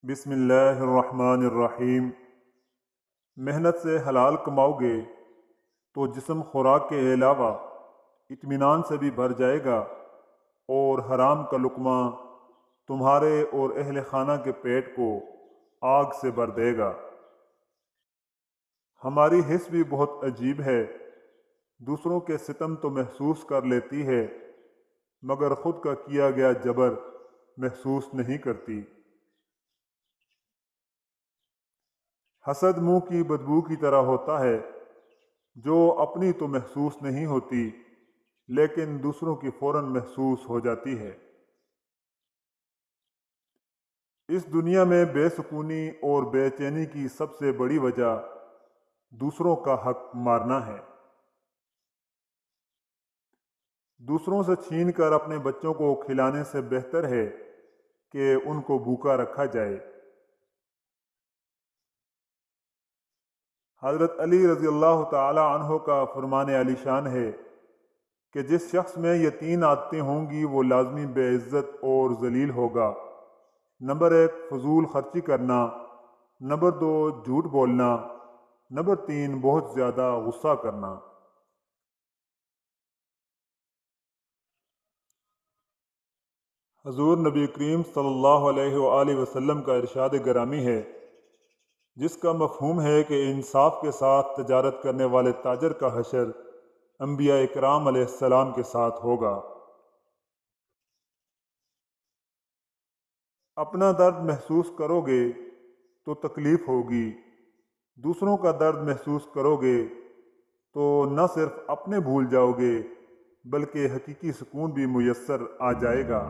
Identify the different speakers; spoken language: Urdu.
Speaker 1: بسم اللہ الرحمن الرحیم۔ محنت سے حلال کماؤ گے تو جسم خوراک کے علاوہ اطمینان سے بھی بھر جائے گا، اور حرام کا لقمہ تمہارے اور اہل خانہ کے پیٹ کو آگ سے بھر دے گا۔ ہماری حس بھی بہت عجیب ہے، دوسروں کے ستم تو محسوس کر لیتی ہے مگر خود کا کیا گیا جبر محسوس نہیں کرتی۔ حسد منہ کی بدبو کی طرح ہوتا ہے، جو اپنی تو محسوس نہیں ہوتی لیکن دوسروں کی فوراً محسوس ہو جاتی ہے۔ اس دنیا میں بے سکونی اور بے چینی کی سب سے بڑی وجہ دوسروں کا حق مارنا ہے۔ دوسروں سے چھین کر اپنے بچوں کو کھلانے سے بہتر ہے کہ ان کو بھوکا رکھا جائے۔ حضرت علی رضی اللہ تعالی عنہ کا فرمان علی شان ہے کہ جس شخص میں یہ 3 عادتیں ہوں گی وہ لازمی بے عزت اور ذلیل ہوگا۔ نمبر 1 فضول خرچی کرنا، نمبر 2 جھوٹ بولنا، نمبر 3 بہت زیادہ غصہ کرنا۔ حضور نبی کریم صلی اللہ علیہ وآلہ وسلم کا ارشاد گرامی ہے، جس کا مفہوم ہے کہ انصاف کے ساتھ تجارت کرنے والے تاجر کا حشر انبیاء اکرام علیہ السلام کے ساتھ ہوگا۔ اپنا درد محسوس کرو گے تو تکلیف ہوگی، دوسروں کا درد محسوس کرو گے تو نہ صرف اپنے بھول جاؤ گے بلکہ حقیقی سکون بھی میسر آ جائے گا۔